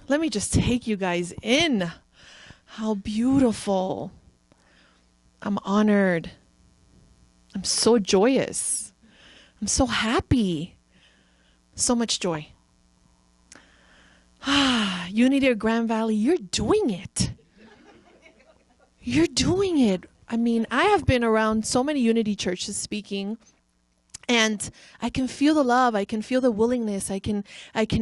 Let me just take you guys in. How beautiful. I'm honored. I'm so joyous. I'm so happy. So much joy. Unity of Grand Valley, you're doing it. You're doing it. I mean, I have been around so many Unity churches speaking, and I can feel the love. I can feel the willingness. I can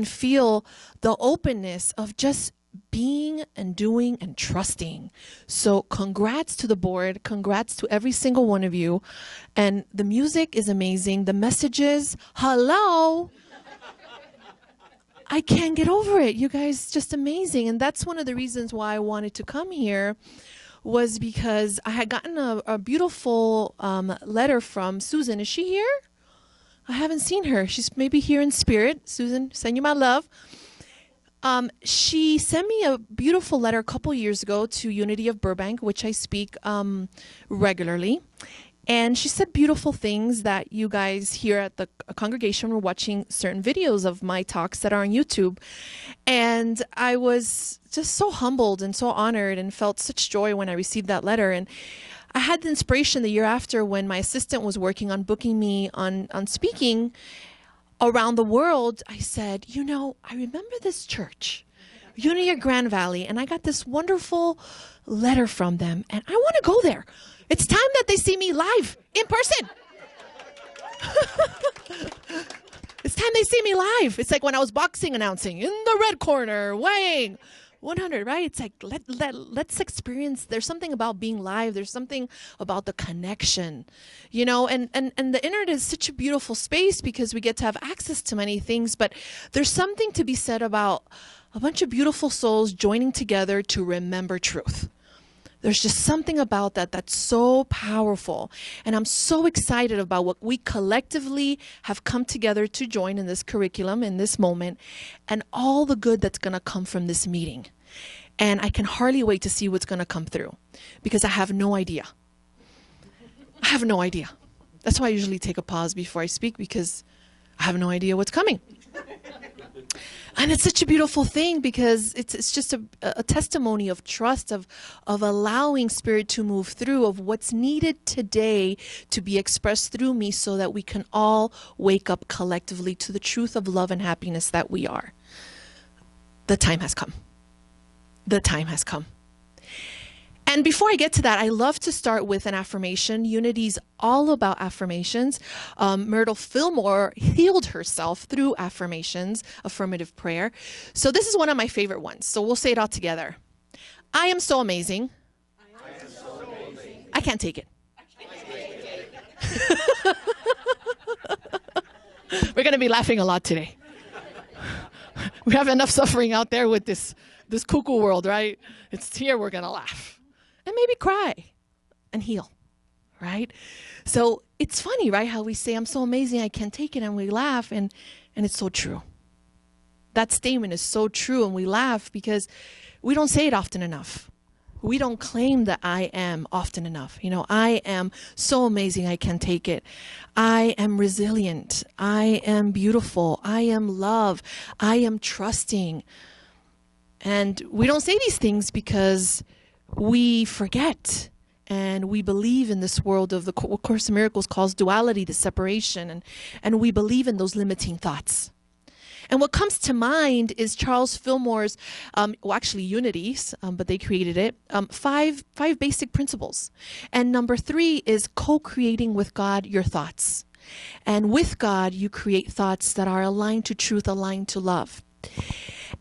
feel the openness of just being and doing and trusting. So congrats to the board. Congrats to every single one of you. And the music is amazing. The messages, hello. I can't get over it. You guys, just amazing. And that's one of the reasons why I wanted to come here, was because I had gotten a beautiful letter from Susan. Is she here? I haven't seen her. She's maybe here in spirit. Susan, send you my love. She sent me a beautiful letter a couple years ago to Unity of Burbank, which I speak regularly. And she said beautiful things that you guys here at the congregation were watching certain videos of my talks that are on YouTube. And I was just so humbled and so honored and felt such joy when I received that letter. And I had the inspiration the year after when my assistant was working on booking me on speaking around the world. I said, you know, I remember this church, Unity of Grand Valley, and I got this wonderful letter from them, and I want to go there. It's time that they see me live in person. It's time they see me live. It's like when I was boxing announcing in the red corner, weighing 100, right? It's like, let's experience. There's something about being live. There's something about the connection, you know, and the internet is such a beautiful space because we get to have access to many things, but there's something to be said about a bunch of beautiful souls joining together to remember truth. There's just something about that that's so powerful. And I'm so excited about what we collectively have come together to join in this curriculum, in this moment, and all the good that's going to come from this meeting. And I can hardly wait to see what's going to come through, because I have no idea. I have no idea. That's why I usually take a pause before I speak, because I have no idea what's coming. And it's such a beautiful thing, because it's just a testimony of trust, of allowing Spirit to move through, of what's needed today to be expressed through me, so that we can all wake up collectively to the truth of love and happiness that we are. The time has come. The time has come. And before I get to that, I love to start with an affirmation. Unity's all about affirmations. Myrtle Fillmore healed herself through affirmations, affirmative prayer. So this is one of my favorite ones. So we'll say it all together. I am so amazing. I am so amazing. I can't take it. We're going to be laughing a lot today. We have enough suffering out there with this cuckoo world, right? It's here, we're going to laugh. And maybe cry and heal, right? So it's funny, right, how we say, I'm so amazing, I can't take it, and we laugh, and it's so true. That statement is so true, and we laugh because we don't say it often enough. We don't claim that I am often enough. You know, I am so amazing, I can't take it. I am resilient. I am beautiful. I am love. I am trusting. And we don't say these things because we forget, and we believe in this world of what Course in Miracles calls duality, the separation, and we believe in those limiting thoughts. And what comes to mind is Charles Fillmore's, actually Unity's, but they created it, five basic principles. And number 3 is co-creating with God your thoughts. And with God, you create thoughts that are aligned to truth, aligned to love.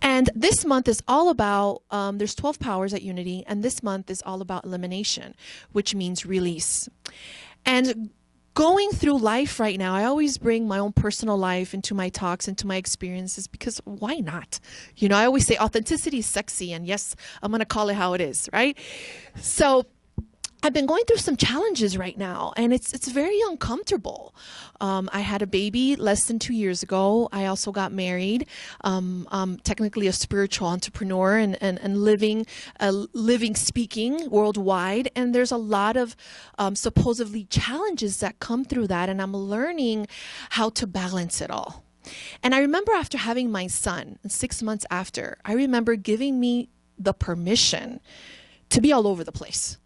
And this month is all about, there's 12 powers at Unity, and this month is all about elimination, which means release. And going through life right now, I always bring my own personal life into my talks, into my experiences, because why not? You know, I always say authenticity is sexy, and yes, I'm going to call it how it is, right? So I've been going through some challenges right now, and it's very uncomfortable. I had a baby less than 2 years ago. I also got married. I'm technically a spiritual entrepreneur and living speaking worldwide. And there's a lot of supposedly challenges that come through that, and I'm learning how to balance it all. And I remember after having my son, 6 months after, I remember giving me the permission to be all over the place.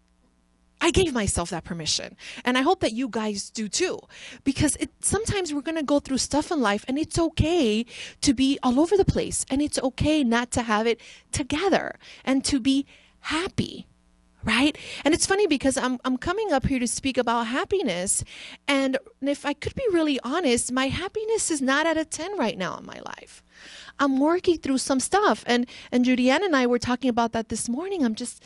I gave myself that permission. And I hope that you guys do too. Because sometimes we're going to go through stuff in life, and it's okay to be all over the place. And it's okay not to have it together and to be happy. Right? And it's funny because I'm coming up here to speak about happiness. And if I could be really honest, my happiness is not at a 10 right now in my life. I'm working through some stuff. And Julianne and I were talking about that this morning. I'm just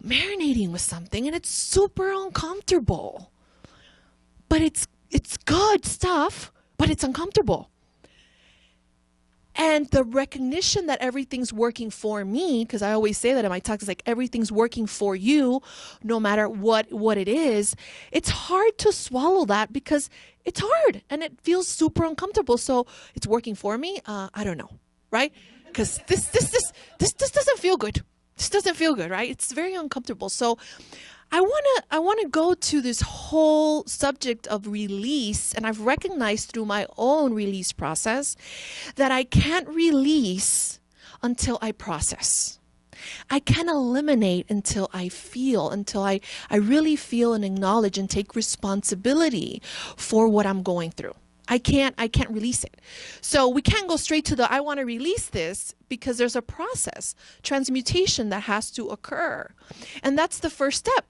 marinating with something, and it's super uncomfortable. But it's good stuff, but it's uncomfortable. And the recognition that everything's working for me, because I always say that in my talks, it's like everything's working for you, no matter what it is. It's hard to swallow that because it's hard and it feels super uncomfortable. So it's working for me. I don't know, right? Because this doesn't feel good. This doesn't feel good, right? It's very uncomfortable. So I want to go to this whole subject of release, and I've recognized through my own release process that I can't release until I process. I can't eliminate until I feel, until I really feel and acknowledge and take responsibility for what I'm going through. I can't release it. So we can't go straight to I want to release this, because there's a process, transmutation that has to occur. And that's the first step.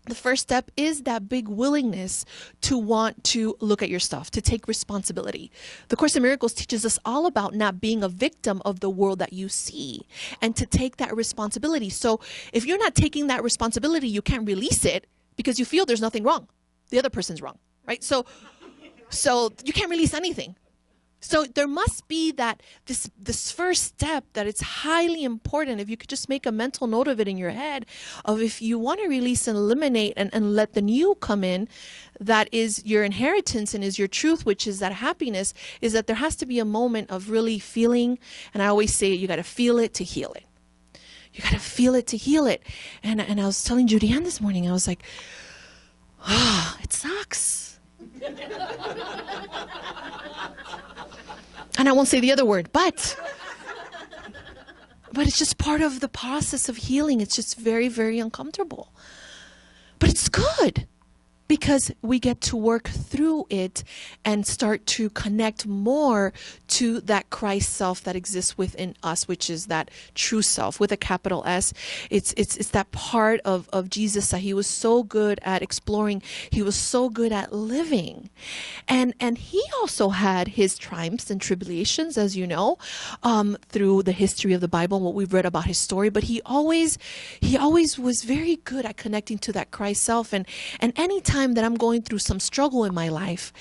The first step is that big willingness to want to look at your stuff, to take responsibility. The Course in Miracles teaches us all about not being a victim of the world that you see, and to take that responsibility. So if you're not taking that responsibility, you can't release it because you feel there's nothing wrong. The other person's wrong, right? So you can't release anything. So there must be this first step that it's highly important. If you could just make a mental note of it in your head, of if you want to release and eliminate and let the new come in, that is your inheritance and is your truth, which is that happiness, is that there has to be a moment of really feeling. And I always say you got to feel it to heal it. You got to feel it to heal it. And I was telling Julianne this morning, I was like, it sucks. And I won't say the other word, but it's just part of the process of healing. It's just very, very uncomfortable. But it's good, because we get to work through it and start to connect more to that Christ self that exists within us, which is that true self with a capital S. It's that part of Jesus that he was so good at exploring. He was so good at living. And he also had his triumphs and tribulations, as you know, through the history of the Bible and what we've read about his story. But he always was very good at connecting to that Christ self. And anytime that I'm going through some struggle in my life,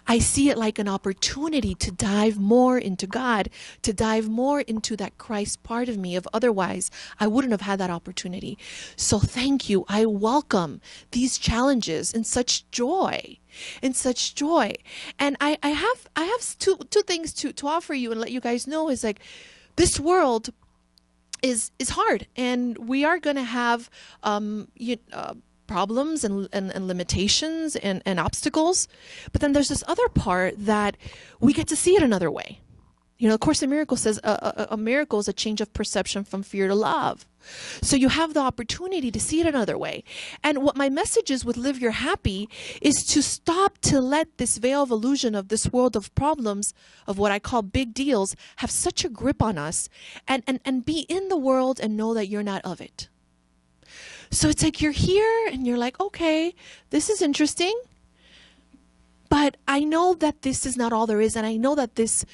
I see it like an opportunity to dive more into God, to dive more into that Christ part of me. If otherwise, I wouldn't have had that opportunity. So thank you. I welcome these challenges in such joy. In such joy. And I have two things to offer you and let you guys know, is like, this world is hard, and we are going to have problems and limitations and obstacles. But then there's this other part that we get to see it another way. You know, the Course in Miracles says a miracle is a change of perception from fear to love. So you have the opportunity to see it another way. And what my message is with Live Your Happy is to stop to let this veil of illusion of this world of problems, of what I call big deals, have such a grip on us, and be in the world and know that you're not of it. So it's like you're here and you're like, okay, this is interesting, but I know that this is not all there is, and I know that this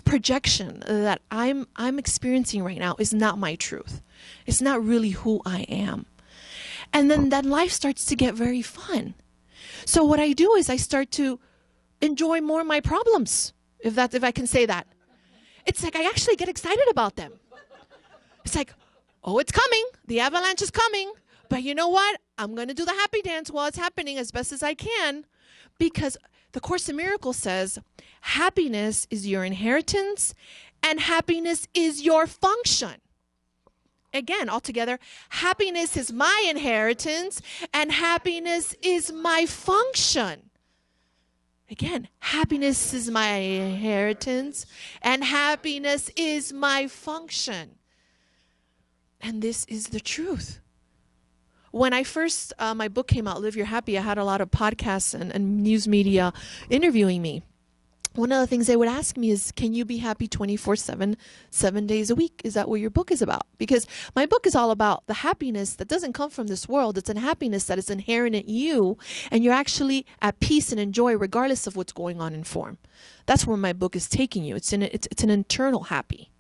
projection that I'm experiencing right now is not my truth. It's not really who I am. And then life starts to get very fun. So what I do is I start to enjoy more of my problems, if I can say that. It's like I actually get excited about them. It's like, oh, it's coming. The avalanche is coming. But you know what? I'm going to do the happy dance while it's happening as best as I can, because the Course in Miracles says happiness is your inheritance and happiness is your function. Again, altogether, happiness is my inheritance and happiness is my function. Again, happiness is my inheritance and happiness is my function. And this is the truth. When I first, my book came out, Live Your Happy, I had a lot of podcasts and news media interviewing me. One of the things they would ask me is, can you be happy 24/7, 7 days a week? Is that what your book is about? Because my book is all about the happiness that doesn't come from this world. It's a happiness that is inherent in you, and you're actually at peace and enjoy regardless of what's going on in form. That's where my book is taking you. It's an internal happy,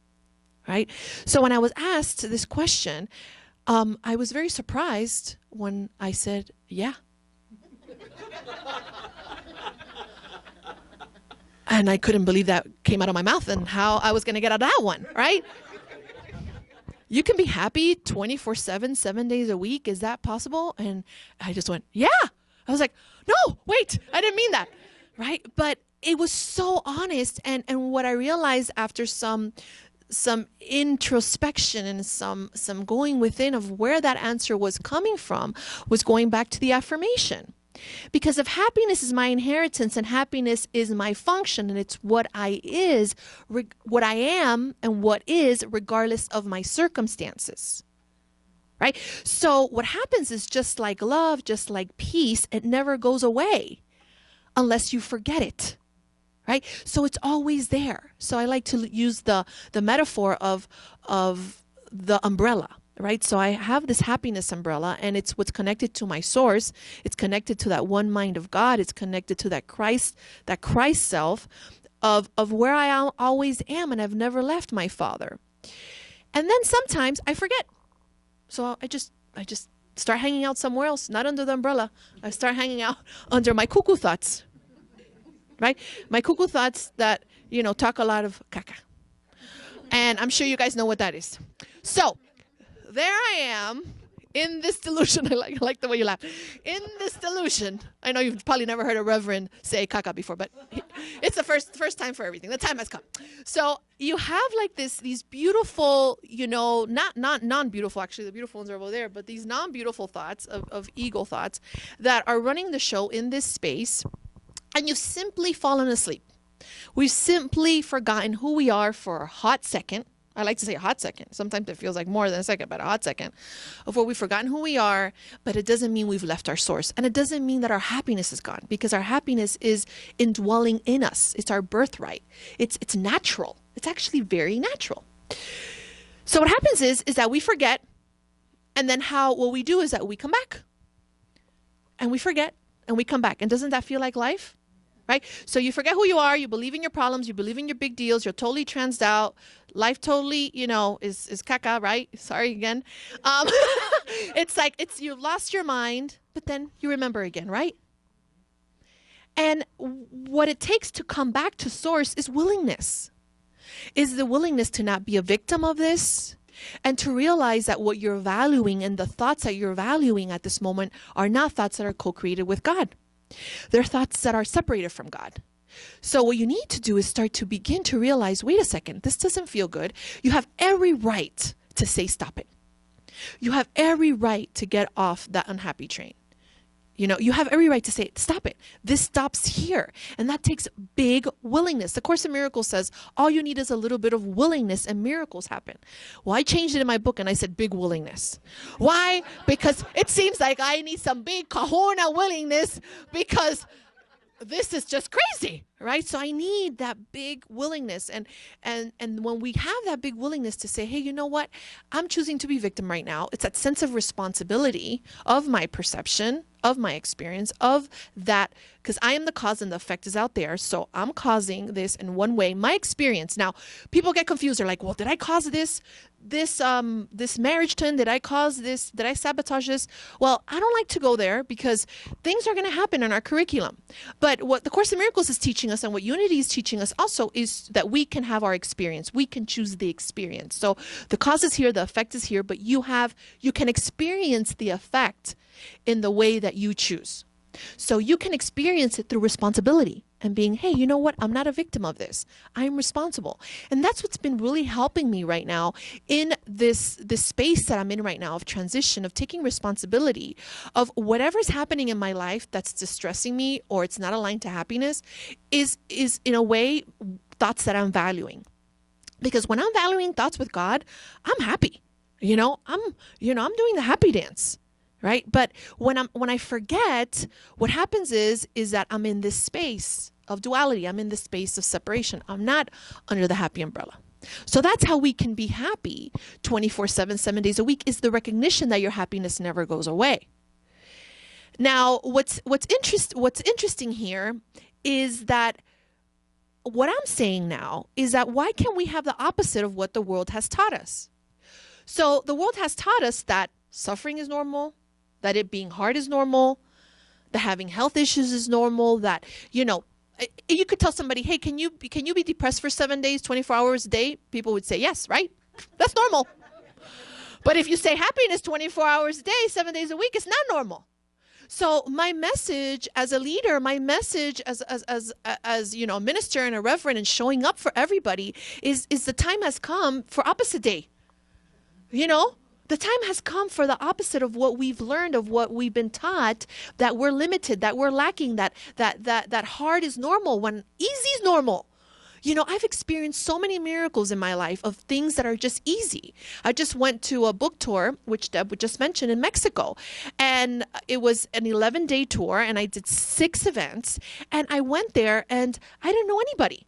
right? So when I was asked this question, I was very surprised when I said, yeah. And I couldn't believe that came out of my mouth and how I was going to get out of that one, right? You can be happy 24/7, 7 days a week. Is that possible? And I just went, yeah. I was like, no, wait, I didn't mean that, right? But it was so honest. And what I realized after some introspection and some going within of where that answer was coming from was going back to the affirmation. Because if happiness is my inheritance and happiness is my function and it's what I am and what is regardless of my circumstances, right? So what happens is just like love, just like peace, it never goes away unless you forget it, right? So it's always there. So I like to use the metaphor of the umbrella. Right? So I have this happiness umbrella and it's what's connected to my source. It's connected to that one mind of God. It's connected to that Christ self of where I always am, and I've never left my Father. And then sometimes I forget. So I just start hanging out somewhere else, not under the umbrella. I start hanging out under my cuckoo thoughts. Right? My cuckoo thoughts that, talk a lot of caca. And I'm sure you guys know what that is. So there I am in this delusion. I like the way you laugh. In this delusion. I know you've probably never heard a reverend say caca before, but it's the first time for everything. The time has come. So you have like these beautiful, not non-beautiful, actually the beautiful ones are over there, but these non-beautiful thoughts of ego thoughts that are running the show in this space, and you've simply fallen asleep. We've simply forgotten who we are for a hot second. I like to say a hot second. Sometimes it feels like more than a second, but a hot second of where we've forgotten who we are, but it doesn't mean we've left our source. And it doesn't mean that our happiness is gone, because our happiness is indwelling in us. It's our birthright. It's natural. It's actually very natural. So what happens is that we forget, and then what we do is that we come back. And we forget, and we come back. And doesn't that feel like life? Right? So you forget who you are, you believe in your problems, you believe in your big deals, you're totally transed out, life totally, is caca, right? Sorry again. It's like, you've lost your mind, but then you remember again, right? And what it takes to come back to source is willingness. Is the willingness to not be a victim of this, and to realize that what you're valuing and the thoughts that you're valuing at this moment are not thoughts that are co-created with God. They're thoughts that are separated from God. So what you need to do is start to begin to realize, wait a second, this doesn't feel good. You have every right to say, stop it. You have every right to get off that unhappy train. You have every right to say, stop it. This stops here. And that takes big willingness. The Course in Miracles says, all you need is a little bit of willingness and miracles happen. Well, I changed it in my book and I said big willingness. Why? Because it seems like I need some big kahuna willingness, because this is just crazy, right? So I need that big willingness. And when we have that big willingness to say, hey, you know what? I'm choosing to be victim right now. It's that sense of responsibility of my perception, of my experience, of that, because I am the cause and the effect is out there. So I'm causing this in one way, my experience. Now, people get confused. They're like, well, did I cause this marriage to end? Did I cause this? Did I sabotage this? Well, I don't like to go there, because things are going to happen in our curriculum. But what the Course in Miracles is teaching us, and what Unity is teaching us also, is that we can have our experience. We can choose the experience. So the cause is here, the effect is here, but you can experience the effect in the way that you choose. So you can experience it through responsibility. and being, hey, you know what? I'm not a victim of this. I'm responsible. And that's what's been really helping me right now in this space that I'm in right now of transition, of taking responsibility of whatever's happening in my life that's distressing me or it's not aligned to happiness is in a way thoughts that I'm valuing. Because when I'm valuing thoughts with God, I'm happy. I'm doing the happy dance. Right? But when I forget, what happens is that I'm in this space of duality. I'm in this space of separation. I'm not under the happy umbrella. So that's how we can be happy 24/7, 7 days a week, is the recognition that your happiness never goes away. Now, what's interesting here is that what I'm saying now is that why can't we have the opposite of what the world has taught us? So the world has taught us that suffering is normal, that it being hard is normal, that having health issues is normal, that, you could tell somebody, hey, can you be depressed for 7 days, 24 hours a day? People would say, yes, right? That's normal. But if you say happiness 24 hours a day, 7 days a week, it's not normal. So my message as a leader, my message as a minister and a reverend and showing up for everybody is the time has come for opposite day. The time has come for the opposite of what we've learned, of what we've been taught, that we're limited, that we're lacking, that hard is normal when easy is normal. I've experienced so many miracles in my life of things that are just easy. I just went to a book tour, which Deb just mentioned, in Mexico. And it was an 11-day tour, and I did 6 events. And I went there, and I didn't know anybody.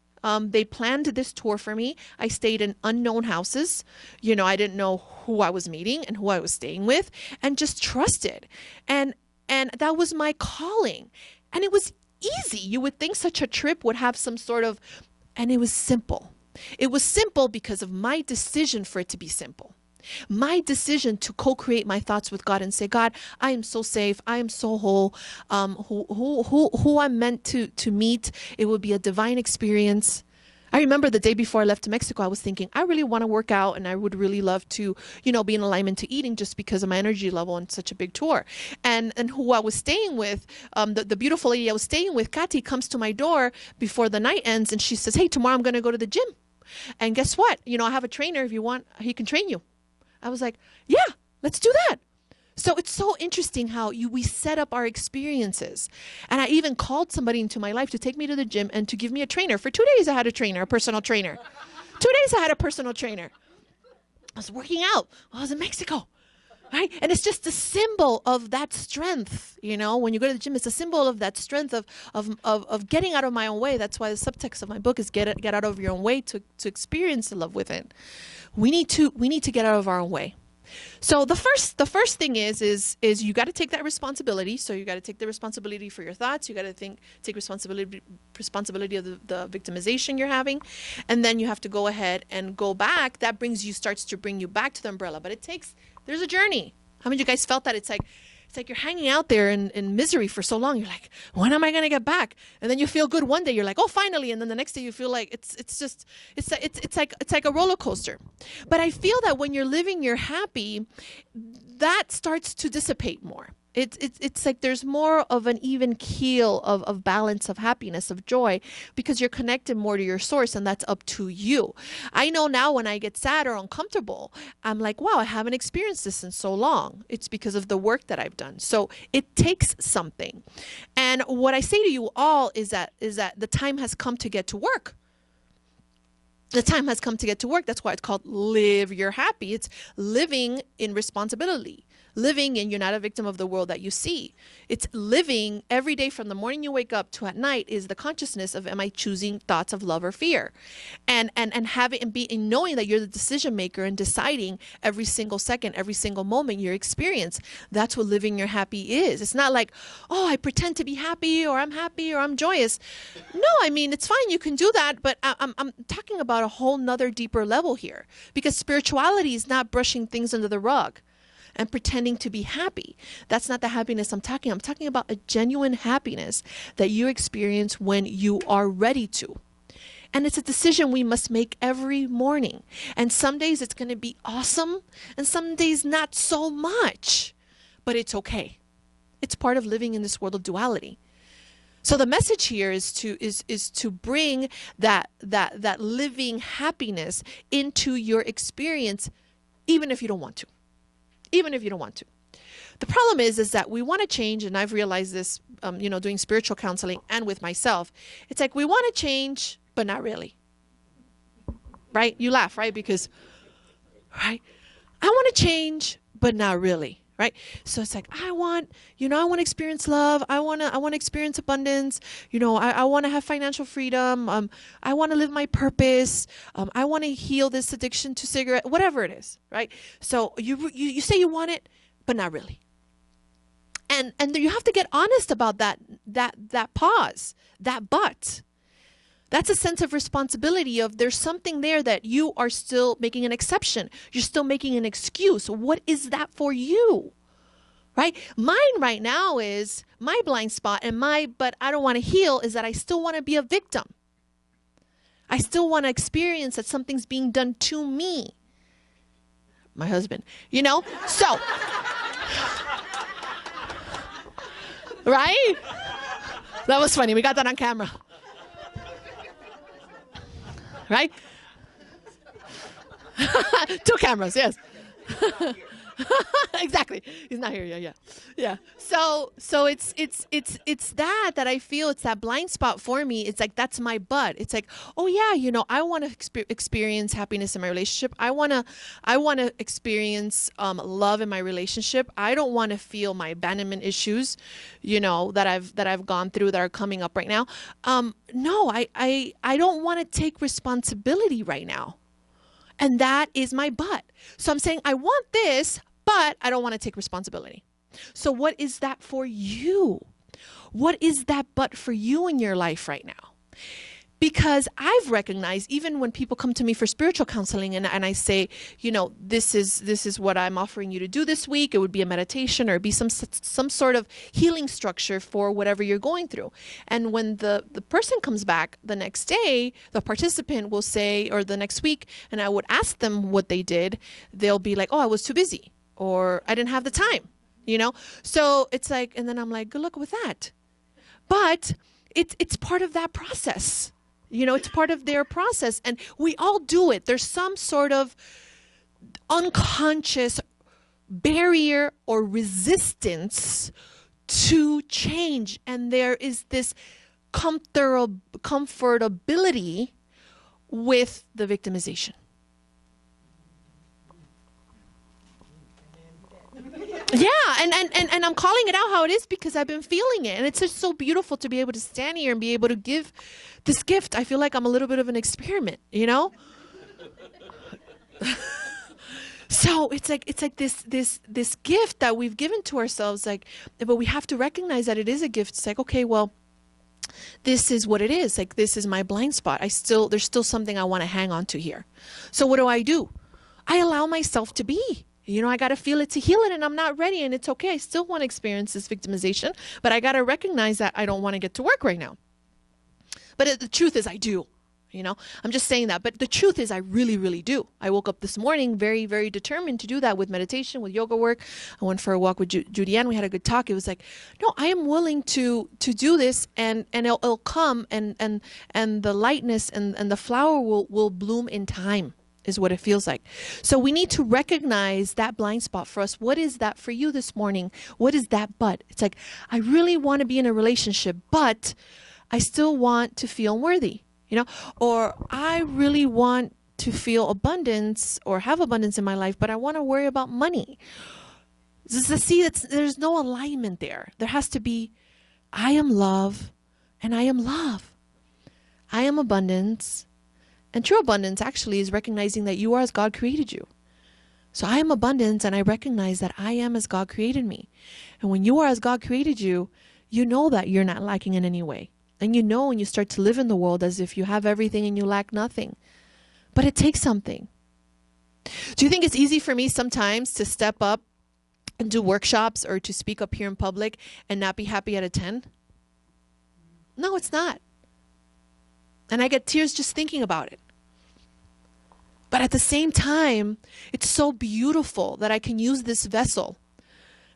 They planned this tour for me. I stayed in unknown houses. I didn't know who I was meeting and who I was staying with, and just trusted. And that was my calling. And it was easy. You would think such a trip would have some sort of, and it was simple. It was simple because of my decision for it to be simple. My decision to co-create my thoughts with God and say, God, I am so safe. I am so whole. Who I'm meant to meet. It will be a divine experience. I remember the day before I left to Mexico, I was thinking, I really want to work out and I would really love to, be in alignment to eating just because of my energy level on such a big tour. And who I was staying with, the beautiful lady I was staying with, Kati, comes to my door before the night ends and she says, hey, tomorrow I'm going to go to the gym. And guess what? I have a trainer. If you want, he can train you. I was like, yeah, let's do that. So it's so interesting how we set up our experiences. And I even called somebody into my life to take me to the gym and to give me a trainer. For 2 days, I had a personal trainer. 2 days, I had a personal trainer. I was working out while I was in Mexico. Right? And it's just a symbol of that strength. When you go to the gym, it's a symbol of that strength of getting out of my own way. That's why the subtext of my book is get out of your own way to experience the love within. We need to get out of our own way. So the first thing is you got to take that responsibility. So you got to take the responsibility for your thoughts. You got to take responsibility of the victimization you're having, and then you have to go ahead and go back. That starts to bring you back to the umbrella. But there's a journey. How many of you guys felt that? It's like you're hanging out there in misery for so long. You're like, when am I going to get back? And then you feel good one day. You're like, oh, finally. And then the next day you feel like it's like a roller coaster. But I feel that when you're living, you're happy, that starts to dissipate more. It's like there's more of an even keel of balance, of happiness, of joy, because you're connected more to your source, and that's up to you. I know now when I get sad or uncomfortable, I'm like, wow, I haven't experienced this in so long. It's because of the work that I've done. So it takes something. And what I say to you all is that the time has come to get to work. The time has come to get to work. That's why it's called Live Your Happy. It's living in responsibility. Living in, you're not a victim of the world that you see. It's living every day from the morning you wake up to at night is the consciousness of, am I choosing thoughts of love or fear? And knowing that you're the decision maker and deciding every single second, every single moment your experience. That's what living your happy is. It's not like, oh, I pretend to be happy or I'm joyous. No, it's fine. You can do that. But I'm talking about a whole nother deeper level here, because spirituality is not brushing things under the rug and pretending to be happy. That's not the happiness I'm talking. I'm talking about a genuine happiness that you experience when you are ready to. And it's a decision we must make every morning. And some days it's going to be awesome, and some days not so much. But it's okay. It's part of living in this world of duality. So the message here is to bring that living happiness into your experience, even if you don't want to. Even if you don't want to. The problem is that we want to change, and I've realized this, doing spiritual counseling and with myself. It's like we want to change, but not really. Right? You laugh, right? Because, right? I want to change, but not really. Right? So it's like, I want to experience love. I want to experience abundance. I want to have financial freedom. I want to live my purpose. I want to heal this addiction to cigarette, whatever it is. Right? So you say you want it, but not really. And you have to get honest about that pause, that but. That's a sense of responsibility of there's something there that you are still making an exception. You're still making an excuse. What is that for you? Right? Mine right now is my blind spot and but I don't want to heal is that I still want to be a victim. I still want to experience that something's being done to me. My husband, so, right? That was funny. We got that on camera. Right? 2 cameras, yes. Exactly. He's not here. Yeah. So it's that I feel it's that blind spot for me. It's like, that's my but. It's like, oh yeah, I want to experience happiness in my relationship. I want to experience love in my relationship. I don't want to feel my abandonment issues, that I've gone through that are coming up right now. No, I don't want to take responsibility right now. And that is my but. So I'm saying I want this, but I don't want to take responsibility. So what is that for you? What is that but for you in your life right now? Because I've recognized, even when people come to me for spiritual counseling and I say, this is what I'm offering you to do this week. It would be a meditation or be some sort of healing structure for whatever you're going through. And when the person comes back the next day, the participant will say, or the next week, and I would ask them what they did, they'll be like, oh, I was too busy, or I didn't have the time, So it's like, and then I'm like, good luck with that. But it's part of that process. It's part of their process, and we all do it. There's some sort of unconscious barrier or resistance to change, and there is this comfortability with the victimization. Yeah, and I'm calling it out how it is because I've been feeling it. And it's just so beautiful to be able to stand here and be able to give this gift. I feel like I'm a little bit of an experiment, So it's like this gift that we've given to ourselves, but we have to recognize that it is a gift. It's like, okay, well, this is what it is. Like, this is my blind spot. There's still something I want to hang on to here. So what do? I allow myself to be. I got to feel it to heal it, and I'm not ready, and it's okay. I still want to experience this victimization, but I got to recognize that I don't want to get to work right now. But the truth is I do, I'm just saying that. But the truth is I really, really do. I woke up this morning very, very determined to do that with meditation, with yoga work. I went for a walk with Judy Ann. We had a good talk. It was like, no, I am willing to do this, and it'll come, and the lightness and the flower will bloom in time. Is what it feels like. So we need to recognize that blind spot for us. What is that for you this morning? What is that but? It's like, I really want to be in a relationship, but I still want to feel worthy, or I really want to feel abundance or have abundance in my life, but I want to worry about money. There's no alignment there. There has to be, I am love and I am love. I am abundance. And true abundance actually is recognizing that you are as God created you. So I am abundance, and I recognize that I am as God created me. And when you are as God created you, you know that you're not lacking in any way. And when you start to live in the world as if you have everything and you lack nothing. But it takes something. Do you think it's easy for me sometimes to step up and do workshops or to speak up here in public and not be happy at a 10? No, it's not. And I get tears just thinking about it. But at the same time, it's so beautiful that I can use this vessel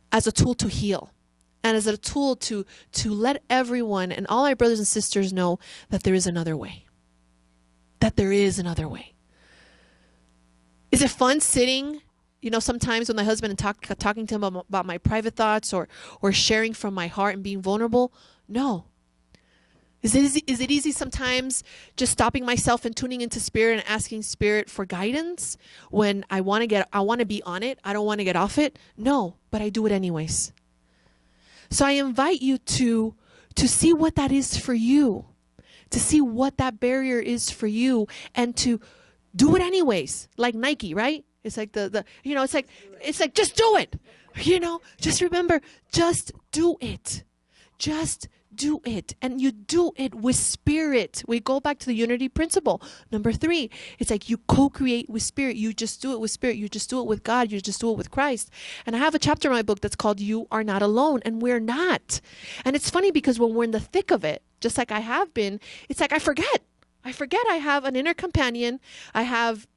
as a tool to heal, and as a tool to let everyone and all our brothers and sisters know that there is another way. That there is another way. Is it fun sitting, sometimes with my husband and talking to him about my private thoughts or sharing from my heart and being vulnerable? No. Is it easy sometimes just stopping myself and tuning into Spirit and asking Spirit for guidance when I want to be on it? I don't want to get off it? No, but I do it anyways. So I invite you to see what that is for you, to see what that barrier is for you, and to do it anyways, like Nike, right? It's like it's like just do it. Just remember, just do it. Just do it. And you do it with Spirit. We go back to the unity principle. Number 3, it's like you co-create with Spirit. You just do it with Spirit. You just do it with God. You just do it with Christ. And I have a chapter in my book that's called You Are Not Alone, and we're not. And it's funny because when we're in the thick of it, just like I have been, it's like I forget I have an inner companion. I have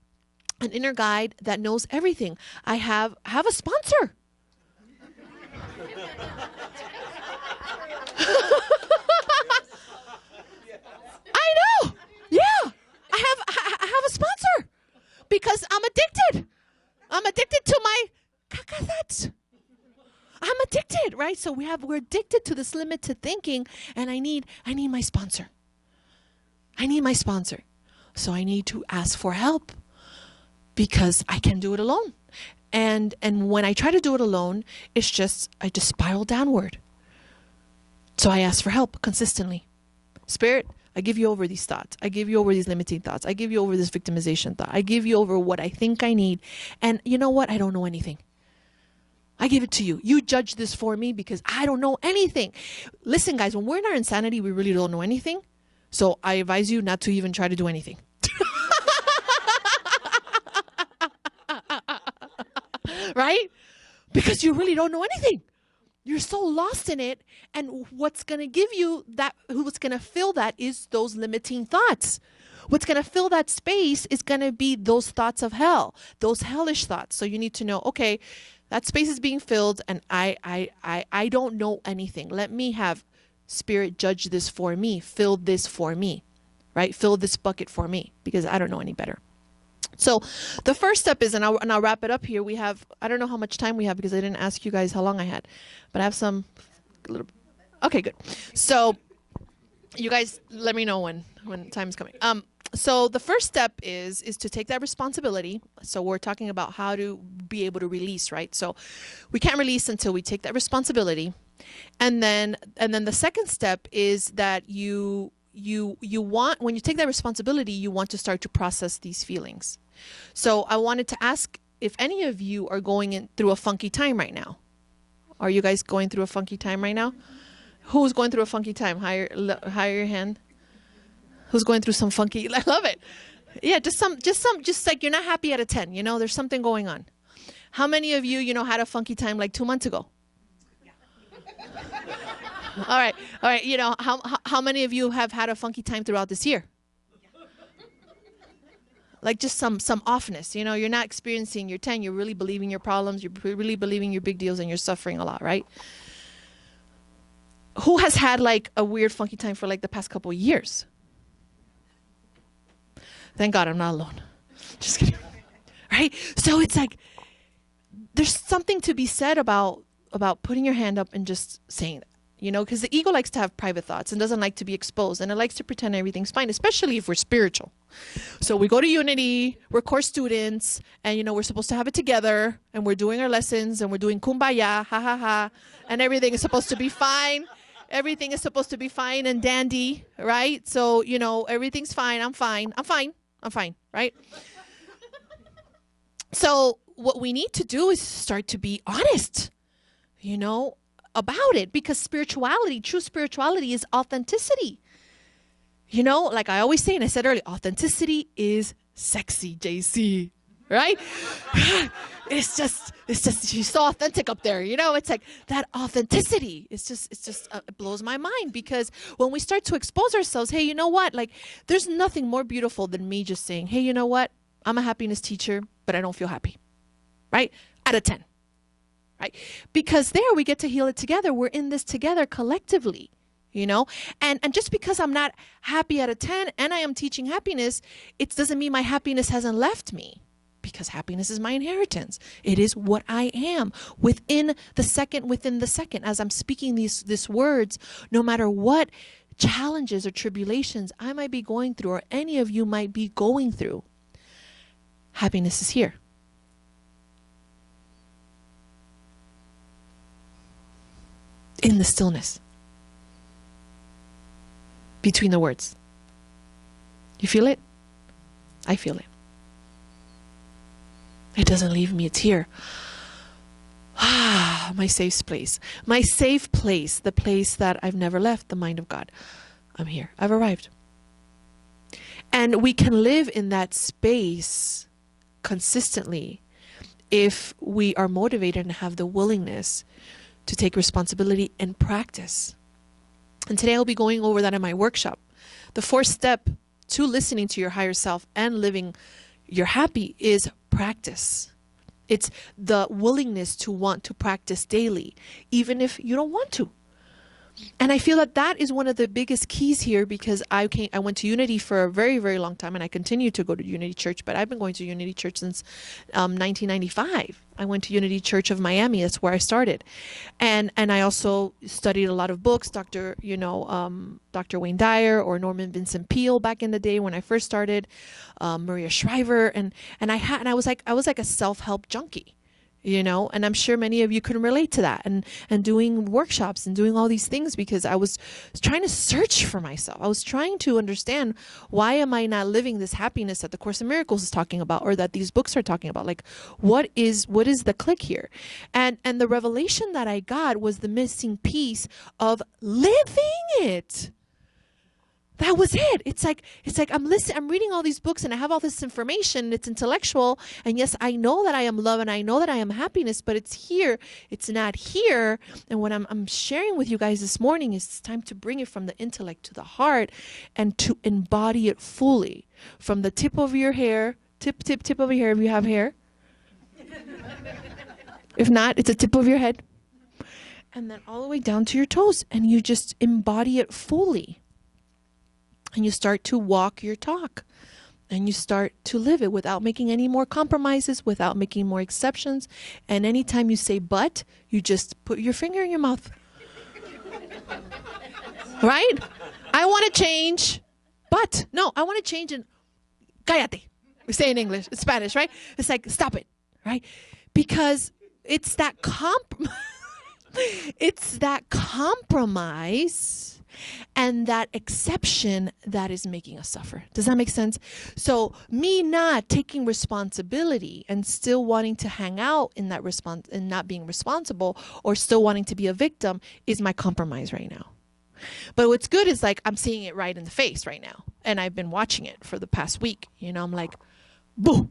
an inner guide that knows everything. I have a sponsor. I know. Yeah. I have a sponsor because I'm addicted. I'm addicted to my caca. I'm addicted, right? So we're addicted to this limited thinking, and I need my sponsor. I need my sponsor. So I need to ask for help because I can't do it alone. And when I try to do it alone, I just spiral downward. So I ask for help consistently. Spirit, I give you over these thoughts. I give you over these limiting thoughts. I give you over this victimization thought. I give you over what I think I need. And you know what? I don't know anything. I give it to you. You judge this for me because I don't know anything. Listen, guys, when we're in our insanity, we really don't know anything. So I advise you not to even try to do anything. Right? Because you really don't know anything. You're so lost in it. And what's going to give you that, what's going to fill that is those limiting thoughts. What's going to fill that space is going to be those thoughts of hell, those hellish thoughts. So you need to know, okay, that space is being filled and I don't know anything. Let me have Spirit judge this for me, fill this for me, right? Fill this bucket for me because I don't know any better. So the first step is, and I'll wrap it up here. We have, I don't know how much time we have because I didn't ask you guys how long I had, but I have some little, okay, good. So you guys let me know when time is coming. So the first step is to take that responsibility. So we're talking about how to be able to release, right? So we can't release until we take that responsibility. And then the second step is that you want, when you take that responsibility, you want to start to process these feelings. So I wanted to ask if any of you are going through a funky time right now. Are you guys going through a funky time right now? Who's going through a funky time? Higher your hand. Who's going through some funky? I love it. Yeah, just like you're not happy at a 10. There's something going on. How many of you, had a funky time like 2 months ago? All right. How many of you have had a funky time throughout this year? Like just some offness, you're not experiencing your 10. You're really believing your problems. You're really believing your big deals, and you're suffering a lot, right? Who has had like a weird funky time for like the past couple of years? Thank God I'm not alone. Just kidding. Right? So it's like there's something to be said about putting your hand up and just saying that. Because the ego likes to have private thoughts and doesn't like to be exposed, and it likes to pretend everything's fine, especially if we're spiritual. So we go to Unity, we're course students, and we're supposed to have it together, and we're doing our lessons, and we're doing kumbaya, ha ha ha, and everything is supposed to be fine. Everything is supposed to be fine and dandy, right? So, everything's fine. I'm fine, right? So what we need to do is start to be honest, about it, because true spirituality is authenticity. Like I always say, and I said earlier, authenticity is sexy, JC, right? It's just she's so authentic up there, it's like that authenticity. It blows my mind, because when we start to expose ourselves, hey, you know what? Like there's nothing more beautiful than me just saying, hey, you know what? I'm a happiness teacher, but I don't feel happy, right? Out of 10. right? Because there we get to heal it together. We're in this together collectively, you know? And just because I'm not happy at a 10 and I am teaching happiness, it doesn't mean my happiness hasn't left me, because happiness is my inheritance. It is what I am within the second, as I'm speaking these words, no matter what challenges or tribulations I might be going through, or any of you might be going through, happiness is here. In the stillness. Between the words. You feel it? I feel it. It doesn't leave me. It's here. Ah, my safe place. My safe place. The place that I've never left. The mind of God. I'm here. I've arrived. And we can live in that space consistently if we are motivated and have the willingness to take responsibility and practice. And today I'll be going over that in my workshop. The fourth step to listening to your higher self and living your happy is practice. It's the willingness to want to practice daily, even if you don't want to. And I feel that that is one of the biggest keys here, because I went to Unity for a very, very long time, and I continue to go to Unity Church, but I've been going to Unity Church since 1995. I went to Unity Church of Miami. That's where I started. And I also studied a lot of books, Dr. Wayne Dyer or Norman Vincent Peale back in the day when I first started, Maria Shriver, and I was like a self-help junkie. And I'm sure many of you can relate to that, and doing workshops and doing all these things, because I was trying to search for myself. I was trying to understand, why am I not living this happiness that the Course in Miracles is talking about, or that these books are talking about? Like, what is the click here? And the revelation that I got was the missing piece of living it. That was it. It's like I'm reading all these books and I have all this information. It's intellectual. And yes, I know that I am love and I know that I am happiness, but it's here. It's not here. And what I'm sharing with you guys this morning is it's time to bring it from the intellect to the heart and to embody it fully. From the tip of your hair, tip of your hair if you have hair. If not, it's a tip of your head. And then all the way down to your toes. And you just embody it fully. And you start to walk your talk, and you start to live it without making any more compromises, without making more exceptions. And anytime you say but, you just put your finger in your mouth. Right? I want to change, but no, I want to change and cállate. We say in English, it's Spanish, right? It's like, stop it, right? Because it's that it's that compromise and that exception that is making us suffer. Does that make sense? So me not taking responsibility and still wanting to hang out in that response and not being responsible, or still wanting to be a victim, is my compromise right now. But what's good is, like, I'm seeing it right in the face right now. And I've been watching it for the past week. I'm like, boo.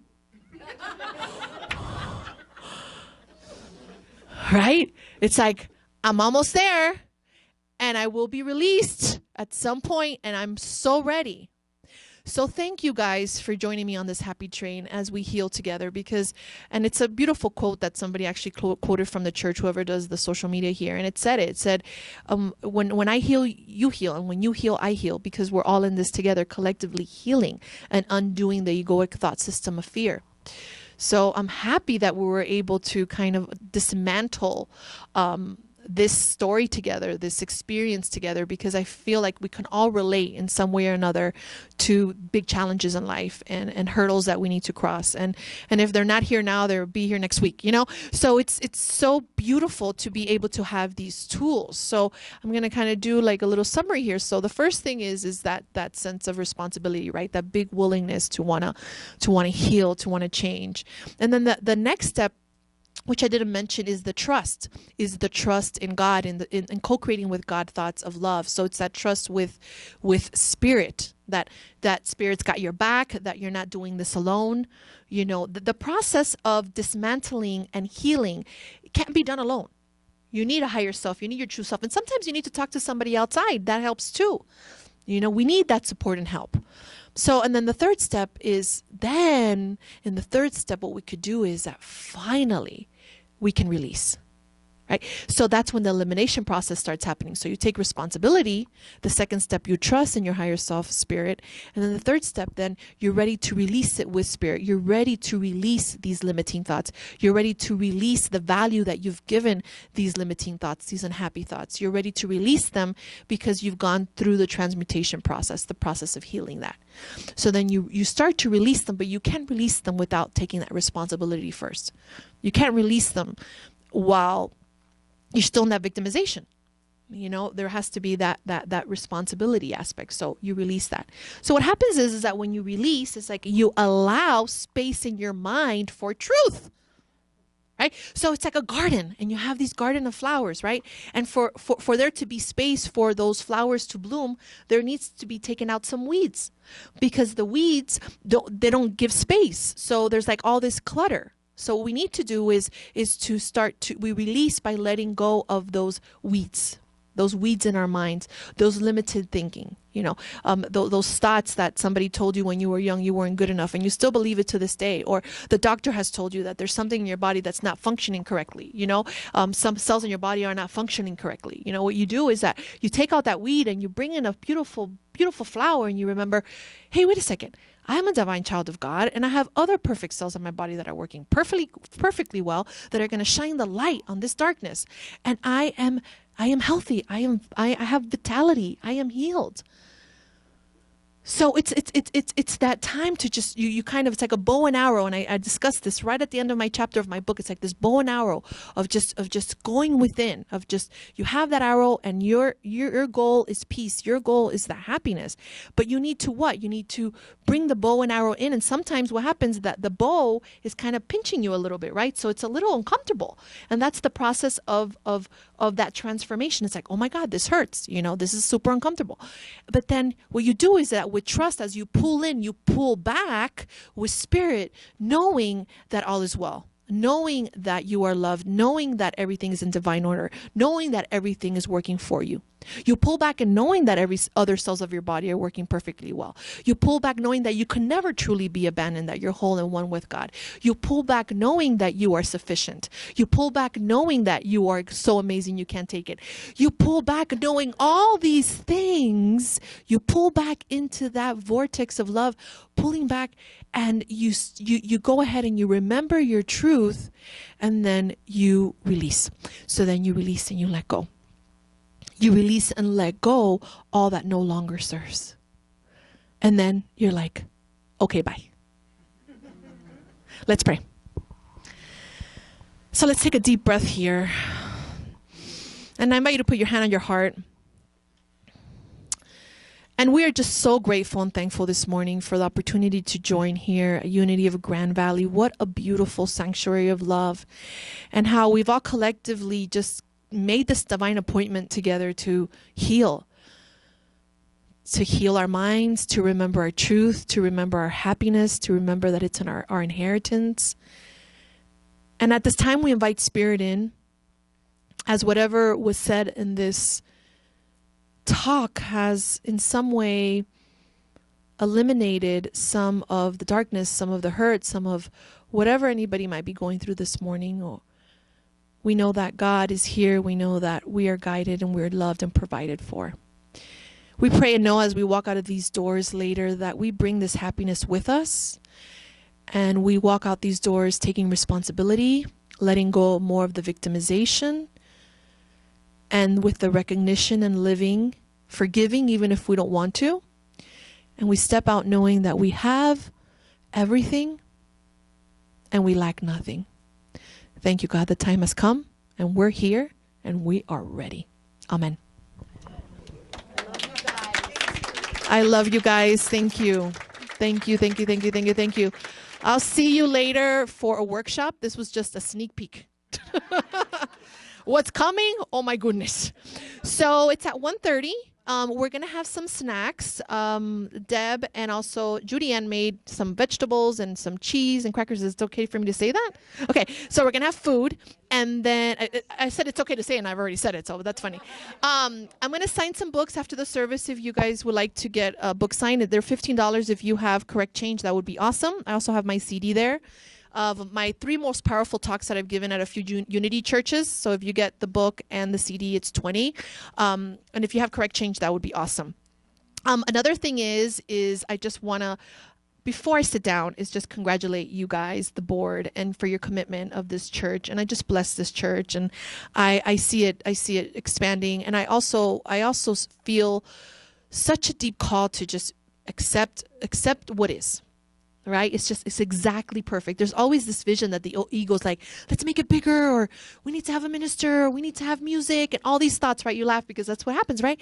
Right? It's like, I'm almost there. And I will be released at some point, and I'm so ready. So thank you guys for joining me on this happy train as we heal together, and it's a beautiful quote that somebody actually quoted from the church, whoever does the social media here. And it said, when I heal, you heal. And when you heal, I heal, because we're all in this together, collectively healing and undoing the egoic thought system of fear. So I'm happy that we were able to kind of dismantle this story together, this experience together, because I feel like we can all relate in some way or another to big challenges in life and hurdles that we need to cross. And if they're not here now, they'll be here next week, So it's so beautiful to be able to have these tools. So I'm going to kind of do like a little summary here. So the first thing is that sense of responsibility, right? That big willingness to want to heal, to want to change. And then the next step, which I didn't mention, is the trust in God, in co-creating with God thoughts of love. So it's that trust with spirit, that spirit's got your back, that you're not doing this alone. The process of dismantling and healing can't be done alone. You need a higher self. You need your true self. And sometimes you need to talk to somebody outside. That helps too. We need that support and help. So, and then the third step is what we could do is that finally we can release. right? So that's when the elimination process starts happening. So you take responsibility. The second step, you trust in your higher self, spirit. And then the third step, then you're ready to release it with spirit. You're ready to release these limiting thoughts. You're ready to release the value that you've given these limiting thoughts, these unhappy thoughts. You're ready to release them because you've gone through the transmutation process, the process of healing that. So then you start to release them, but you can't release them without taking that responsibility first. You can't release them while you're still in that victimization. You know, there has to be that responsibility aspect. So you release that. So what happens is that when you release, it's like you allow space in your mind for truth. Right? So it's like a garden, and you have these garden of flowers, right? And for there to be space for those flowers to bloom, there needs to be taken out some weeds, because the weeds don't give space. So there's like all this clutter. So what we need to do is to start to, we release by letting go of those weeds in our minds, those limited thinking, you know, those thoughts that somebody told you when you were young you weren't good enough, and you still believe it to this day, or the doctor has told you that there's something in your body that's not functioning correctly, you know, some cells in your body are not functioning correctly. You know, what you do is that you take out that weed and you bring in a beautiful, beautiful flower, and you remember, hey, wait a second. I'm a divine child of God, and I have other perfect cells in my body that are working perfectly well, that are going to shine the light on this darkness. And I am healthy. I have vitality. I am healed. So it's that time to just, you kind of, it's like a bow and arrow. And I discussed this right at the end of my chapter of my book. It's like this bow and arrow of just going within, of just, you have that arrow, and your goal is peace. Your goal is the happiness. But you need to what? You need to bring the bow and arrow in. And sometimes what happens is that the bow is kind of pinching you a little bit, right? So it's a little uncomfortable. And that's the process of that transformation. It's like, oh my God, this hurts. You know, this is super uncomfortable. But then what you do is that with trust, as you pull in, you pull back with spirit, knowing that all is well, knowing that you are loved, knowing that everything is in divine order, knowing that everything is working for you. You pull back and knowing that every other cells of your body are working perfectly well. You pull back knowing that you can never truly be abandoned, that you're whole and one with God. You pull back knowing that you are sufficient. You pull back knowing that you are so amazing you can't take it. You pull back knowing all these things. You pull back into that vortex of love, pulling back, and you go ahead and you remember your truth, and then you release. So then you release and you let go. You release and let go all that no longer serves. And then you're like, okay, bye. Let's pray. So let's take a deep breath here. And I invite you to put your hand on your heart. And we are just so grateful and thankful this morning for the opportunity to join here at Unity of Grand Valley. What a beautiful sanctuary of love. And how we've all collectively just made this divine appointment together to heal our minds, to remember our truth, to remember our happiness, to remember that it's in our inheritance. And at this time, we invite Spirit in, as whatever was said in this talk has in some way eliminated some of the darkness, some of the hurt, some of whatever anybody might be going through this morning. Or we know that God is here. We know that we are guided and we're loved and provided for. We pray and know as we walk out of these doors later that we bring this happiness with us, and we walk out these doors taking responsibility, letting go more of the victimization, and with the recognition and living, forgiving even if we don't want to. And we step out knowing that we have everything and we lack nothing. Thank you, God. The time has come, and we're here, and we are ready. Amen. I love you guys. Thank you. Thank you, thank you, thank you, thank you, thank you. I'll see you later for a workshop. This was just a sneak peek. What's coming? Oh, my goodness. So it's at 1:30. We're going to have some snacks. Deb and also Judy Ann made some vegetables and some cheese and crackers. Is it okay for me to say that? Okay, so we're going to have food. And then I said it's okay to say, and I've already said it, so that's funny. I'm going to sign some books after the service if you guys would like to get a book signed. They're $15 if you have correct change. That would be awesome. I also have my CD there. of my 3 most powerful talks that I've given at a few Unity churches. So if you get the book and the CD, it's 20. And if you have Correct Change, that would be awesome. Another thing is I just want to, before I sit down, is just congratulate you guys, the board, and for your commitment of this church. And I just bless this church, and I see it expanding. And I also feel such a deep call to just accept what is. Right? It's exactly perfect. There's always this vision that the ego's like, let's make it bigger, or we need to have a minister, or we need to have music, and all these thoughts, right? You laugh because that's what happens, right?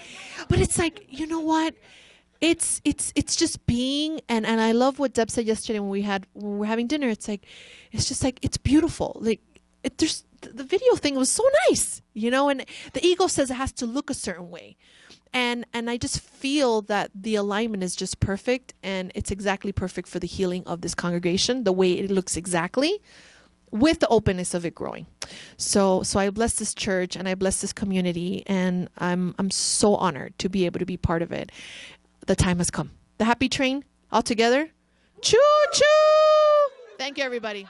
But it's like, you know what? It's just being, and I love what Deb said yesterday when we were having dinner. It's like, it's just like, it's beautiful. Like, the video thing was so nice, you know, and the ego says it has to look a certain way. And I just feel that the alignment is just perfect, and it's exactly perfect for the healing of this congregation, the way it looks exactly, with the openness of it growing. So I bless this church, and I bless this community, and I'm so honored to be able to be part of it. The time has come. The happy train, all together. Choo choo! Thank you, everybody.